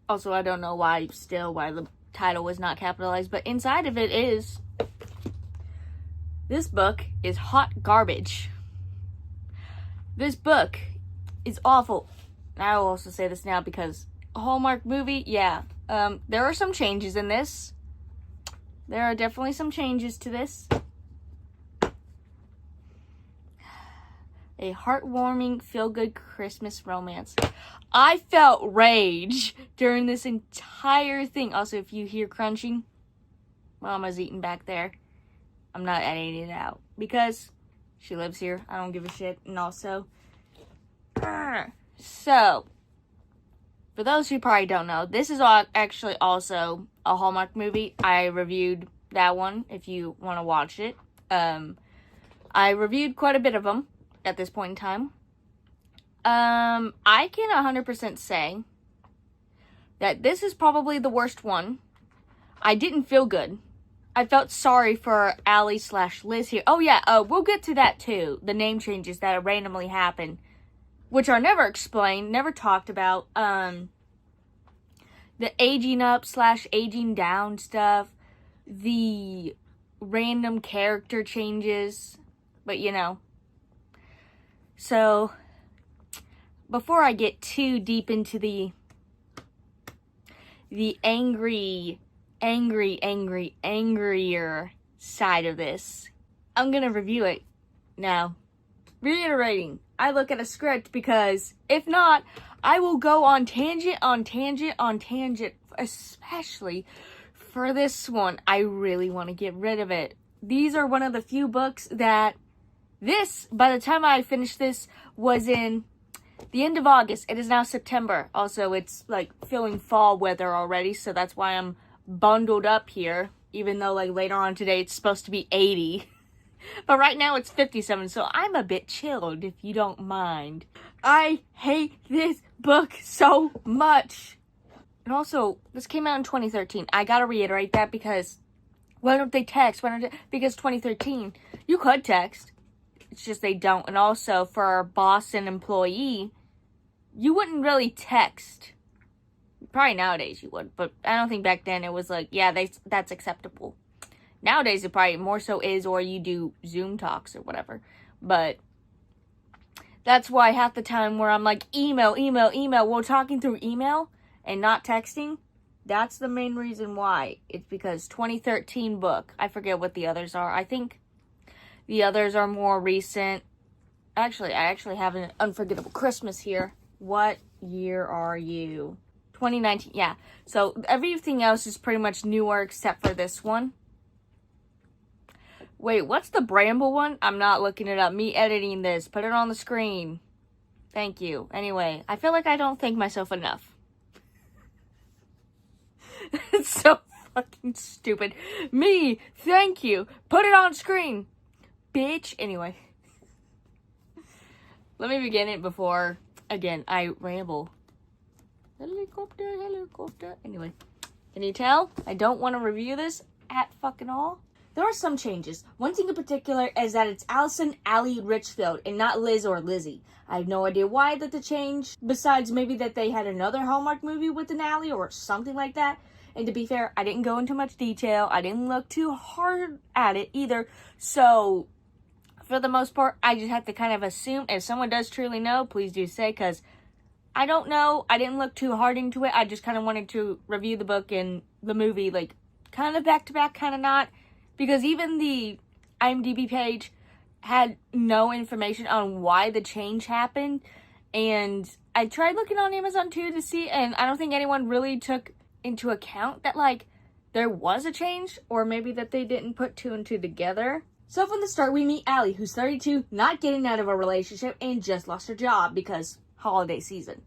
Also, I don't know why the title was not capitalized, but inside of it is, this book is hot garbage. This book is awful. I will also say this now because a Hallmark movie, yeah. There are some changes in this. There are definitely some changes to this. A heartwarming, feel-good Christmas romance. I felt rage during this entire thing. Also, if you hear crunching, Mama's eating back there. I'm not editing it out because she lives here. I don't give a shit. And also, so, for those who probably don't know, this is actually also a Hallmark movie. I reviewed that one if you want to watch it. I reviewed quite a bit of them at this point in time. I can 100% say that this is probably the worst one. I didn't feel good. I felt sorry for Allie/Liz here. Oh yeah, we'll get to that too. The name changes that randomly happen, which are never explained, never talked about. The aging up/aging down stuff. The random character changes. But you know. So, before I get too deep into the angrier side of this, I'm gonna review it. Now, reiterating, I look at a script because if not, I will go on tangent, especially for this one. I really want to get rid of it. These are one of the few books that by the time I finished this, was in the end of August. It is now September. Also, it's like feeling fall weather already, so that's why I'm bundled up here, even though like later on today it's supposed to be 80. But right now it's 57, so I'm a bit chilled, if you don't mind. I hate this book so much. And also, this came out in 2013. I gotta reiterate that because why don't they text? Because 2013, you could text. It's just they don't. And also, for a boss and employee, you wouldn't really text. Probably nowadays you would, but I don't think back then it was like, yeah, that's acceptable. Nowadays it probably more so is, or you do Zoom talks or whatever. But that's why half the time where I'm like, email, we're talking through email and not texting. That's the main reason why. It's because 2013 book. I forget what the others are. I think the others are more recent. Actually, I actually have an Unforgettable Christmas here. What year are you? 2019, yeah. So everything else is pretty much newer except for this one. Wait, what's the Bramble one? I'm not looking it up. Me editing this. Put it on the screen. Thank you. Anyway, I feel like I don't thank myself enough. It's so fucking stupid. Me, thank you. Put it on screen. Bitch. Anyway. Let me begin it before, again, I ramble. Helicopter. Anyway. Can you tell? I don't want to review this at fucking all. There are some changes. One thing in particular is that it's Allison Allie Richfield and not Liz or Lizzie. I have no idea why that the change, besides maybe that they had another Hallmark movie with an Allie or something like that. And to be fair, I didn't go into much detail. I didn't look too hard at it either. So, for the most part, I just have to kind of assume. If someone does truly know, please do say, because I don't know. I didn't look too hard into it. I just kind of wanted to review the book and the movie, like, kind of back to back, kind of not. Because even the IMDb page had no information on why the change happened. And I tried looking on Amazon too to see, and I don't think anyone really took into account that, like, there was a change, or maybe that they didn't put two and two together. So from the start, we meet Allie, who's 32, not getting out of a relationship, and just lost her job because holiday season.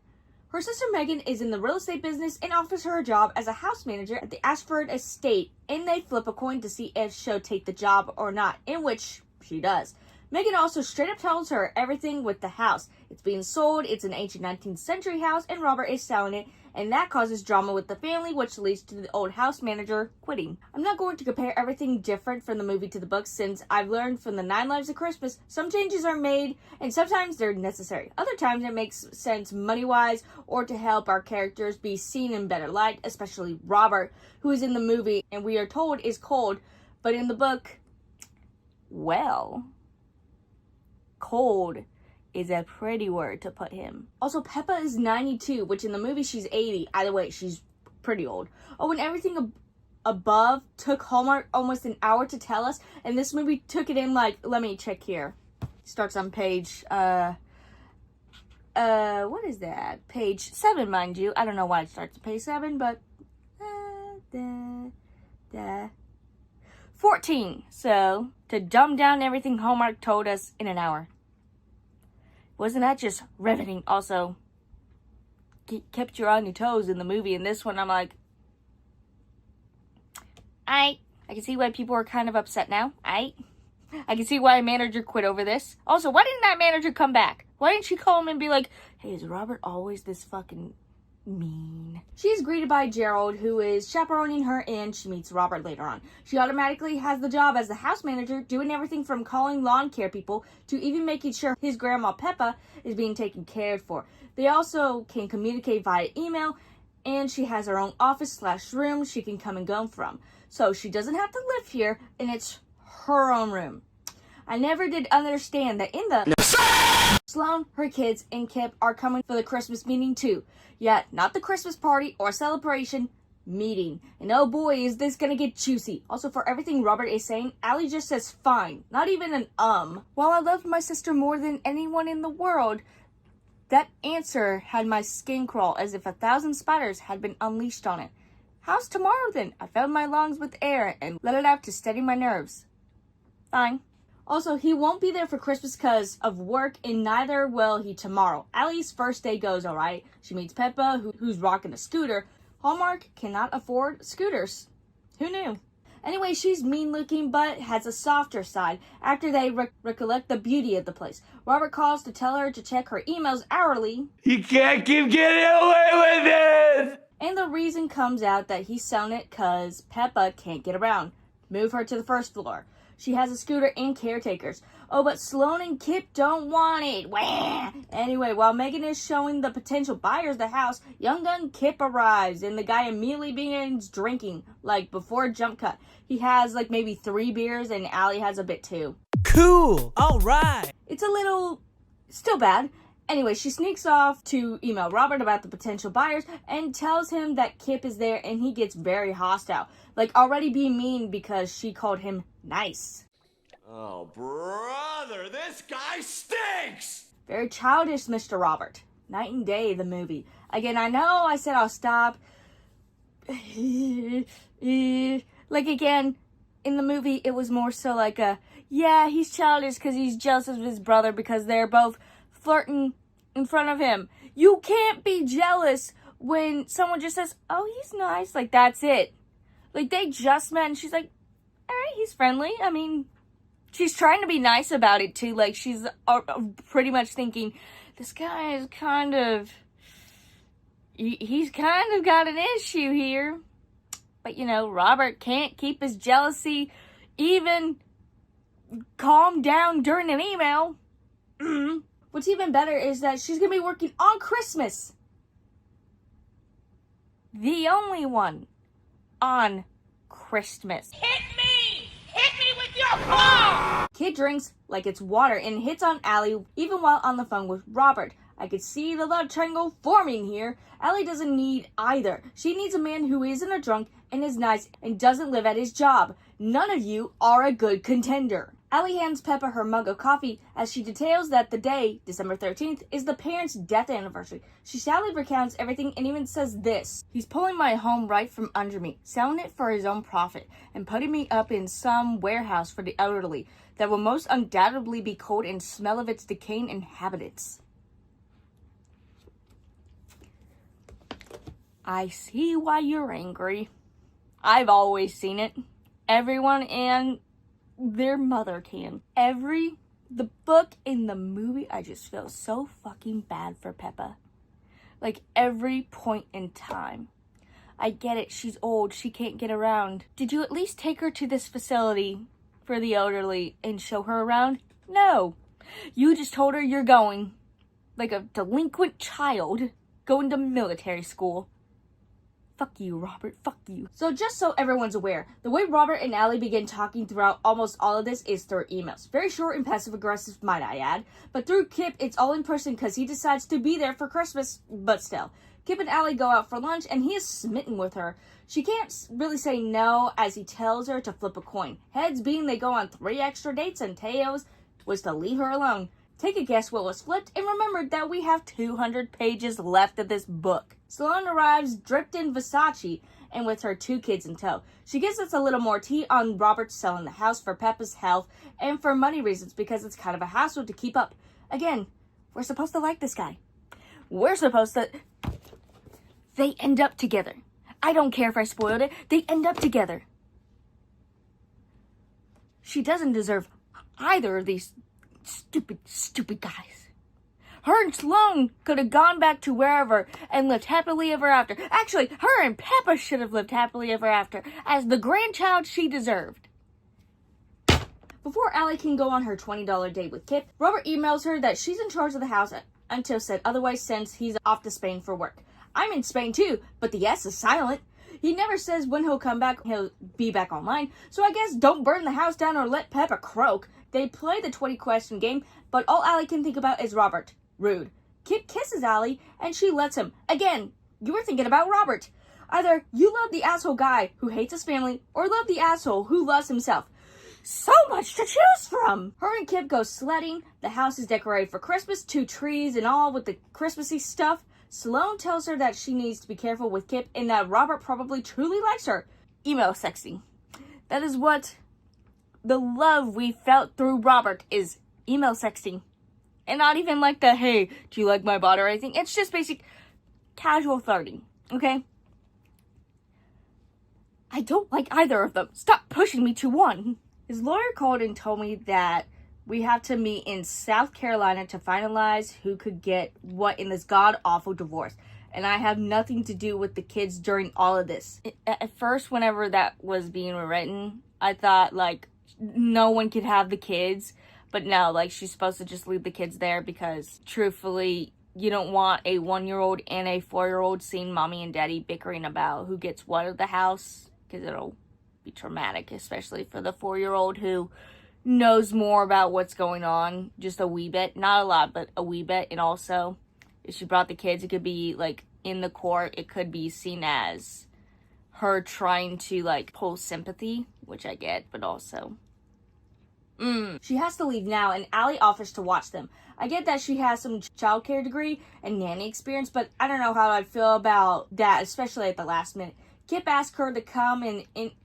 Her sister Megan is in the real estate business and offers her a job as a house manager at the Ashford estate, and they flip a coin to see if she'll take the job or not, in which she does. Megan also straight up tells her everything with the house. It's being sold, it's an ancient 19th century house, and Robert is selling it, and that causes drama with the family, which leads to the old house manager quitting. I'm not going to compare everything different from the movie to the book, since I've learned from the 9 Lives of Christmas, some changes are made, and sometimes they're necessary. Other times it makes sense money-wise, or to help our characters be seen in better light, especially Robert, who is in the movie, and we are told is cold, but in the book, well, cold is a pretty word to put him. Also, Peppa is 92, which in the movie she's 80. Either way, she's pretty old. Oh, and everything above took Hallmark almost an hour to tell us, and this movie took it in like, let me check here. Starts on page, what is that? Page 7, mind you. I don't know why it starts at page 7, but 14. So, to dumb down everything Hallmark told us in an hour. Wasn't that just riveting? Also, kept you on your toes in the movie. In this one, I'm like, I can see why people are kind of upset now. I can see why a manager quit over this. Also, why didn't that manager come back? Why didn't she call him and be like, hey, is Robert always this fucking mean? She's greeted by Gerald, who is chaperoning her, and she meets Robert later on. She automatically has the job as the house manager, doing everything from calling lawn care people to even making sure his grandma Peppa is being taken care for. They also can communicate via email, and she has her own office/room she can come and go from. So she doesn't have to live here, and it's her own room. I never did understand that in the Sloane, her kids, and Kip are coming for the Christmas meeting too. Yet, not the Christmas party or celebration, meeting. And oh boy, is this gonna get juicy. Also, for everything Robert is saying, Allie just says fine. Not even an While I loved my sister more than anyone in the world, that answer had my skin crawl as if 1,000 spiders had been unleashed on it. How's tomorrow then? I filled my lungs with air and let it out to steady my nerves. Fine. Also, he won't be there for Christmas because of work, and neither will he tomorrow. Allie's first day goes alright. She meets Peppa, who's rocking a scooter. Hallmark cannot afford scooters. Who knew? Anyway, she's mean-looking, but has a softer side after they recollect the beauty of the place. Robert calls to tell her to check her emails hourly. You can't keep getting away with this! And the reason comes out that he's selling it because Peppa can't get around. Move her to the first floor. She has a scooter and caretakers. Oh, but Sloane and Kip don't want it. Wah! Anyway, while Megan is showing the potential buyers the house, young gun Kip arrives, and the guy immediately begins drinking, like before a jump cut. He has like maybe 3 beers, and Allie has a bit too. Cool! Alright! It's a little... still bad. Anyway, she sneaks off to email Robert about the potential buyers and tells him that Kip is there, and he gets very hostile. Like, already being mean because she called him nice. Oh, brother, this guy stinks! Very childish, Mr. Robert. Night and Day, the movie. Again, I know I said I'll stop. Like, again, in the movie, it was more so like yeah, he's childish because he's jealous of his brother because they're both flirting in front of him. You can't be jealous when someone just says, oh, he's nice. Like, that's it. Like, they just met, and she's like, all right, he's friendly. I mean, she's trying to be nice about it, too. Like, she's pretty much thinking, this guy is kind of, he's kind of got an issue here. But, you know, Robert can't keep his jealousy even calm down during an email. What's even better is that she's going to be working on Christmas. The only one on Christmas. Hit me! Hit me with your phone! Kid drinks like it's water and hits on Allie even while on the phone with Robert. I could see the love triangle forming here. Allie doesn't need either. She needs a man who isn't a drunk and is nice and doesn't live at his job. None of you are a good contender. Allie hands Peppa her mug of coffee as she details that the day, December 13th, is the parents' death anniversary. She sadly recounts everything and even says this. He's pulling my home right from under me, selling it for his own profit, and putting me up in some warehouse for the elderly that will most undoubtedly be cold and smell of its decaying inhabitants. I see why you're angry. I've always seen it. Everyone and their mother can. Every The book and the movie, I just feel so fucking bad for Peppa. Like, every point in time. I get it, she's old, she can't get around. Did you at least take her to this facility for the elderly and show her around? No. You just told her you're going. Like a delinquent child going to military school. Fuck you, Robert. Fuck you. So just so everyone's aware, the way Robert and Allie begin talking throughout almost all of this is through emails. Very short and passive-aggressive, might I add. But through Kip, it's all in person because he decides to be there for Christmas, but still. Kip and Allie go out for lunch, and he is smitten with her. She can't really say no as he tells her to flip a coin. Heads being they go on 3 extra dates, and tails was to leave her alone. Take a guess what was flipped, and remember that we have 200 pages left of this book. Sloane arrives dripped in Versace and with her 2 kids in tow. She gives us a little more tea on Robert selling the house for Peppa's health and for money reasons because it's kind of a hassle to keep up. Again, we're supposed to like this guy. We're supposed to... They end up together. I don't care if I spoiled it. They end up together. She doesn't deserve either of these stupid guys. Her and Sloane could have gone back to wherever and lived happily ever after. Actually, her and Peppa should have lived happily ever after as the grandchild she deserved. Before Allie can go on her $20 date with Kip, Robert emails her that she's in charge of the house until said otherwise since he's off to Spain for work. I'm in Spain too, but the S is silent. He never says when he'll come back, he'll be back online, so I guess don't burn the house down or let Peppa croak. They play the 20-question game, but all Allie can think about is Robert. Rude. Kip kisses Allie, and she lets him. Again, you were thinking about Robert. Either you love the asshole guy who hates his family, or love the asshole who loves himself. So much to choose from! Her and Kip go sledding. The house is decorated for Christmas, 2 trees and all with the Christmassy stuff. Sloane tells her that she needs to be careful with Kip and that Robert probably truly likes her. Email sexting. That is what the love we felt through Robert is. Email sexting. And not even like the, hey, do you like my body or anything? It's just basic casual flirting, okay? I don't like either of them. Stop pushing me to one. His lawyer called and told me that we have to meet in South Carolina to finalize who could get what in this god-awful divorce. And I have nothing to do with the kids during all of this. At first, whenever that was being written, I thought, like, no one could have the kids. But no, like, she's supposed to just leave the kids there because, truthfully, you don't want a 1-year-old and a 4-year-old seeing mommy and daddy bickering about who gets what of the house. Because it'll be traumatic, especially for the 4-year-old who knows more about what's going on. Just a wee bit. Not a lot, but a wee bit. And also, if she brought the kids, it could be, like, in the court, it could be seen as her trying to, like, pull sympathy, which I get, but also... She has to leave now, and Allie offers to watch them. I get that she has some childcare degree and nanny experience, but I don't know how I feel about that, especially at the last minute. Kip asks her to come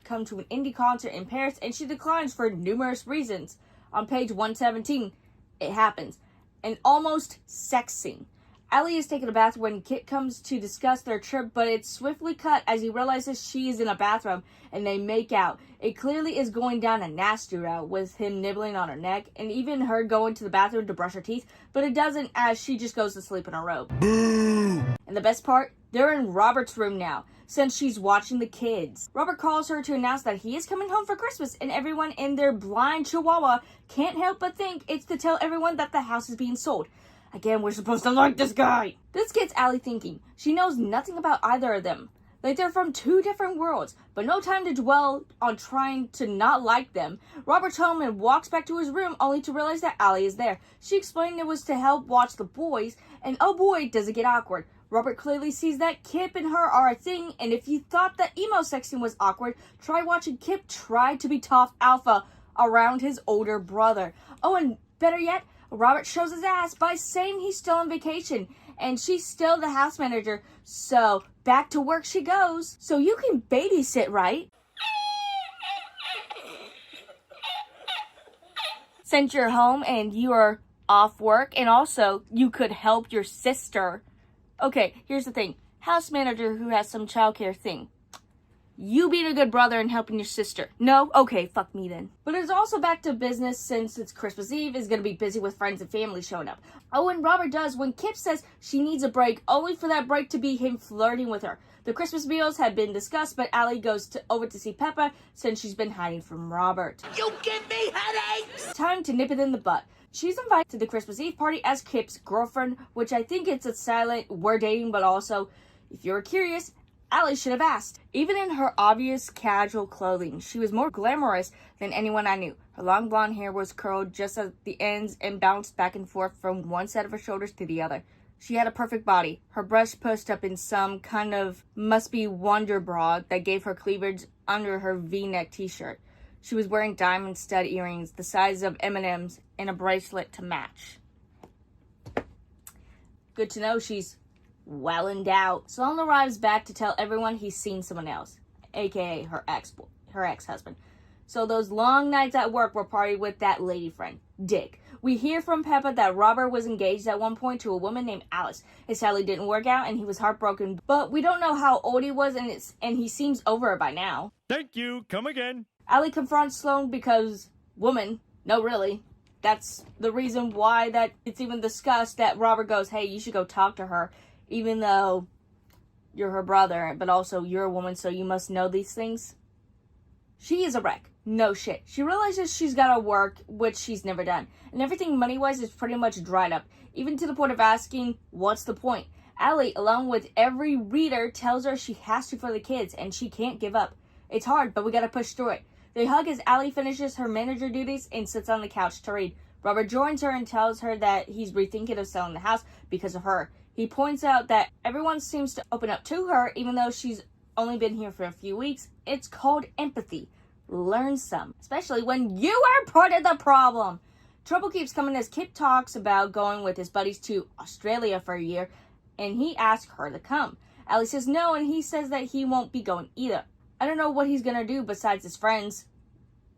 come to an indie concert in Paris, and she declines for numerous reasons. On page 117, it happens. An almost sex scene. Allie is taking a bath when Kit comes to discuss their trip, but it's swiftly cut as he realizes she is in a bathroom and they make out. It clearly is going down a nasty route with him nibbling on her neck and even her going to the bathroom to brush her teeth, but it doesn't as she just goes to sleep in her robe. Boo! And the best part, they're in Robert's room now since she's watching the kids. Robert calls her to announce that he is coming home for Christmas and everyone in their blind chihuahua can't help but think it's to tell everyone that the house is being sold. Again, we're supposed to like this guy. This gets Allie thinking. She knows nothing about either of them. Like they're from 2 different worlds, but no time to dwell on trying to not like them. Robert's home and walks back to his room only to realize that Allie is there. She explained it was to help watch the boys, and oh boy, does it get awkward. Robert clearly sees that Kip and her are a thing, and if you thought that emo sexting was awkward, try watching Kip try to be tough alpha around his older brother. Oh, and better yet, Robert shows his ass by saying he's still on vacation, and she's still the house manager, so back to work she goes. So you can babysit, right? Since you're home and you are off work, and also you could help your sister. Okay, here's the thing. House manager who has some childcare thing. You being a good brother and helping your sister. No? Okay, fuck me then. But it's also back to business since it's Christmas Eve is gonna be busy with friends and family showing up. Oh, and Robert does when Kip says she needs a break, only for that break to be him flirting with her. The Christmas meals had been discussed, but Allie goes over to see Peppa since she's been hiding from Robert. You give me headaches! Time to nip it in the butt. She's invited to the Christmas Eve party as Kip's girlfriend, which I think it's a silent, we're dating, but also, if you're curious, Allie should have asked. Even in her obvious casual clothing, she was more glamorous than anyone I knew. Her long blonde hair was curled just at the ends and bounced back and forth from one side of her shoulders to the other. She had a perfect body. Her breasts pushed up in some kind of must-be wonder bra that gave her cleavage under her V-neck t-shirt. She was wearing diamond stud earrings the size of M&Ms and a bracelet to match. Good to know she's well endowed. Sloan arrives back to tell everyone he's seen someone else, aka her ex-husband. So those long nights at work were partied with that lady friend, Dick. We hear from Peppa that Robert was engaged at one point to a woman named Alice. It sadly didn't work out and he was heartbroken, but we don't know how old he was and he seems over it by now. Thank you. Come again. Allie confronts Sloan because, woman, no really. That's the reason why that it's even discussed that Robert goes, hey, you should go talk to her, even though you're her brother, but also you're a woman, so you must know these things. She is a wreck. No shit. She realizes she's gotta work, which she's never done. And everything money-wise is pretty much dried up, even to the point of asking, what's the point? Allie, along with every reader, tells her she has to for the kids, and she can't give up. It's hard, but we gotta push through it. They hug as Allie finishes her manager duties and sits on the couch to read. Robert joins her and tells her that he's rethinking of selling the house because of her. He points out that everyone seems to open up to her, even though she's only been here for a few weeks. It's called empathy. Learn some, especially when you are part of the problem. Trouble keeps coming as Kip talks about going with his buddies to Australia for a year, and he asks her to come. Allie says no, and he says that he won't be going either. I don't know what he's gonna do besides his friends.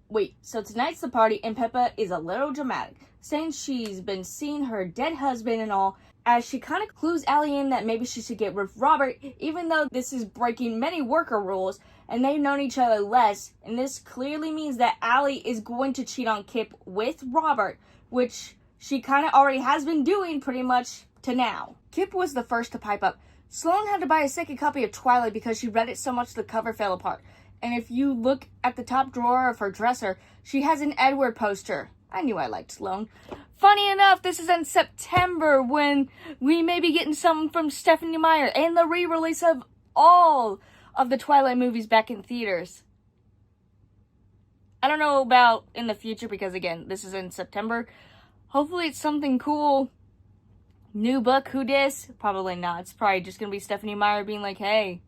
Wait, so tonight's the party, and Peppa is a little dramatic, saying she's been seeing her dead husband and all, as she kind of clues Allie in that maybe she should get rid of Robert, even though this is breaking many worker rules, and they've known each other less, and this clearly means that Allie is going to cheat on Kip with Robert, which she kind of already has been doing pretty much to now. Kip was the first to pipe up. Sloan had to buy a second copy of Twilight because she read it so much the cover fell apart. And if you look at the top drawer of her dresser, she has an Edward poster. I knew I liked Sloan. Funny enough, this is in September when we may be getting something from Stephenie Meyer and the re-release of all of the Twilight movies back in theaters. I don't know about in the future because, again, this is in September. Hopefully it's something cool. New book, who dis? Probably not. It's probably just going to be Stephenie Meyer being like, hey,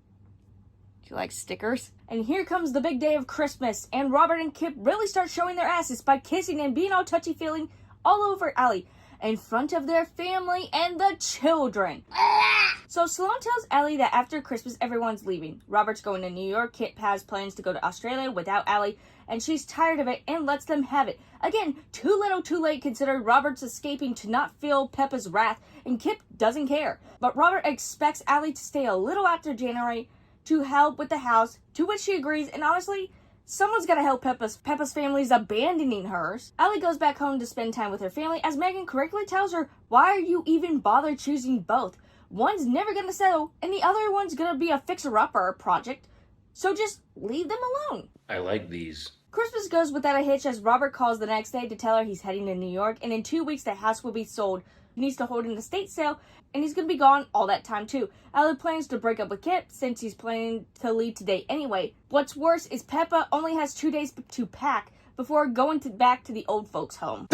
do you like stickers? And here comes the big day of Christmas, and Robert and Kip really start showing their asses by kissing and being all touchy-feely all over Allie in front of their family and the children. So Sloan tells Allie that after Christmas, everyone's leaving. Robert's going to New York, Kip has plans to go to Australia without Allie, and she's tired of it and lets them have it. Again, too little too late considering Robert's escaping to not feel Peppa's wrath, and Kip doesn't care. But Robert expects Allie to stay a little after January to help with the house, to which she agrees, and honestly, someone's gotta help Peppa's family's abandoning hers. Allie goes back home to spend time with her family, as Megan correctly tells her, why are you even bother choosing both? One's never gonna settle, and the other one's gonna be a fixer-upper project, so just leave them alone. I like these. Christmas goes without a hitch as Robert calls the next day to tell her he's heading to New York, and in 2 weeks the house will be sold. He needs to hold an estate sale, and he's going to be gone all that time too. Allie plans to break up with Kip since he's planning to leave today anyway. What's worse is Peppa only has 2 days to pack before going back to the old folks' home.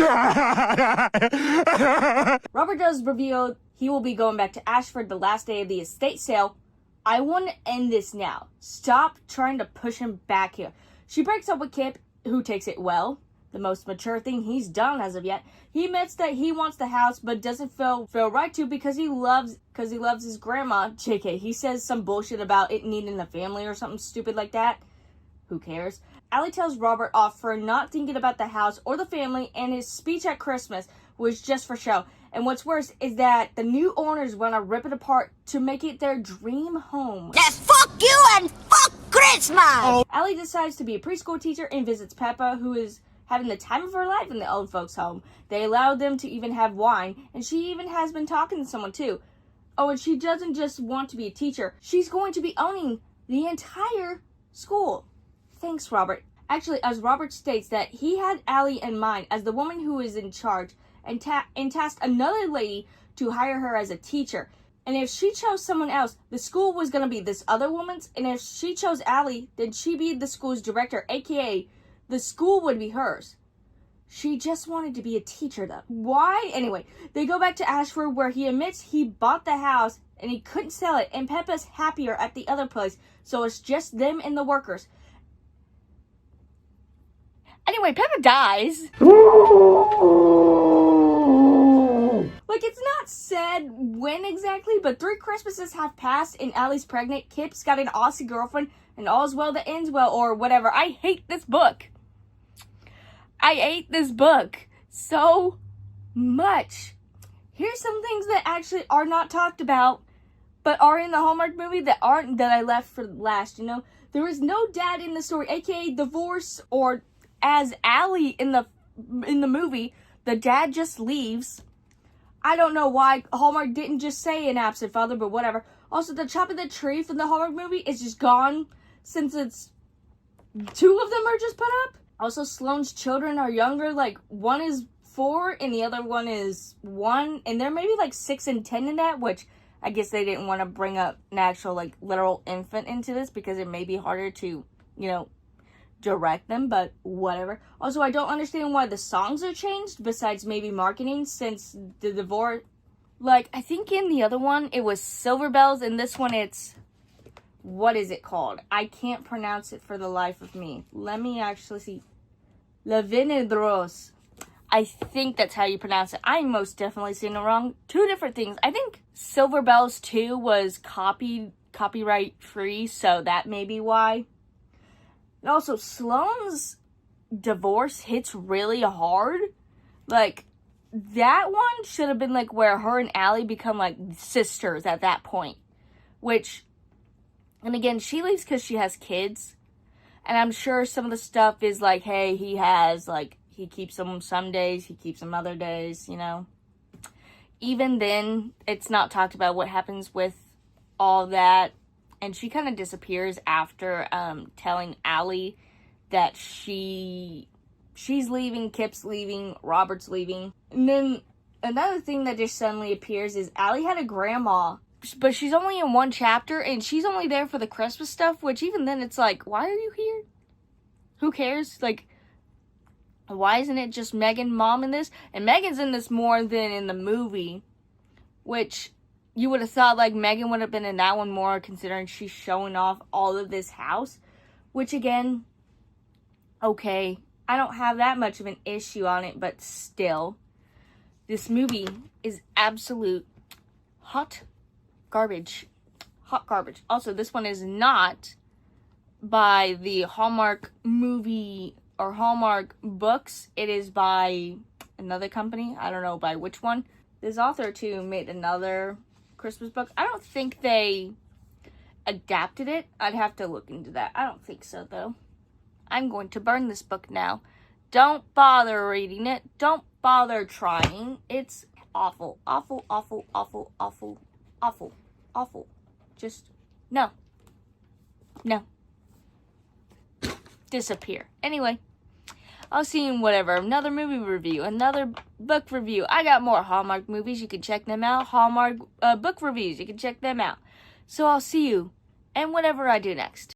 Robert does reveal he will be going back to Ashford the last day of the estate sale. I want to end this now. Stop trying to push him back here. She breaks up with Kip, who takes it well. The most mature thing he's done as of yet. He admits that he wants the house, but doesn't feel right to because he loves his grandma. JK, he says some bullshit about it needing a family or something stupid like that. Who cares? Allie tells Robert off for not thinking about the house or the family, and his speech at Christmas was just for show. And what's worse is that the new owners want to rip it apart to make it their dream home. Yes, fuck you and fuck Chris! It's mine. Allie decides to be a preschool teacher and visits Peppa, who is having the time of her life in the old folks' home. They allow them to even have wine, and she even has been talking to someone too. Oh, and she doesn't just want to be a teacher. She's going to be owning the entire school. Thanks, Robert. Actually, as Robert states that he had Allie in mind as the woman who is in charge and tasked another lady to hire her as a teacher. And if she chose someone else, the school was going to be this other woman's. And if she chose Allie, then she'd be the school's director, aka the school would be hers. She just wanted to be a teacher, though. Why? Anyway, they go back to Ashford, where he admits he bought the house and he couldn't sell it. And Peppa's happier at the other place, so it's just them and the workers. Anyway, Peppa dies. Like, it's not said when exactly, but 3 Christmases have passed and Allie's pregnant. Kip's got an Aussie girlfriend, and all's well that ends well, or whatever. I hate this book. I hate this book so much. Here's some things that actually are not talked about, but are in the Hallmark movie that I left for last, you know? There is no dad in the story, aka divorce, or as Allie in the movie, the dad just leaves. I don't know why Hallmark didn't just say an absent father, but whatever. Also, the chop of the tree from the Hallmark movie is just gone since 2 of them are just put up. Also, Sloane's children are younger. Like, one is 4 and the other one is 1. And they're maybe like 6 and 10 in that, which I guess they didn't want to bring up an actual, like, literal infant into this because it may be harder to, you know, direct them, but whatever. Also, I don't understand why the songs are changed besides maybe marketing, since the divorce, like, I think in the other one it was Silver Bells, and this one it's, what is it called? I can't pronounce it for the life of me. Let me actually see. Lavenedros. I think that's how you pronounce it. I'm most definitely saying it wrong. 2 different things. I think Silver Bells 2 was copyright free, so that may be why. And also, Sloane's divorce hits really hard. Like, that one should have been, like, where her and Allie become, like, sisters at that point. Which, and again, she leaves because she has kids. And I'm sure some of the stuff is, like, hey, he has, like, he keeps them some days, he keeps them other days, you know. Even then, it's not talked about what happens with all that. And she kind of disappears after telling Allie that she's leaving, Kip's leaving, Robert's leaving. And then another thing that just suddenly appears is Allie had a grandma, but she's only in 1 chapter, and she's only there for the Christmas stuff, which even then it's like, why are you here? Who cares? Like, why isn't it just Megan, mom in this? And Megan's in this more than in the movie, which you would have thought, like, Megan would have been in that one more, considering she's showing off all of this house. Which, again, okay, I don't have that much of an issue on it, but still, this movie is absolute hot garbage. Hot garbage. Also, this one is not by the Hallmark movie or Hallmark books. It is by another company. I don't know by which one. This author, too, made another Christmas book. I don't think they adapted it. I'd have to look into that. I don't think so, though. I'm going to burn this book now. Don't bother reading it. Don't bother trying. It's awful. Awful, awful, awful, awful, awful, awful. Just, no. No. Disappear. Anyway, I'll see you in whatever. Another movie review. Another book review. I got more Hallmark movies. You can check them out. Hallmark book reviews. You can check them out. So I'll see you in whatever I do next.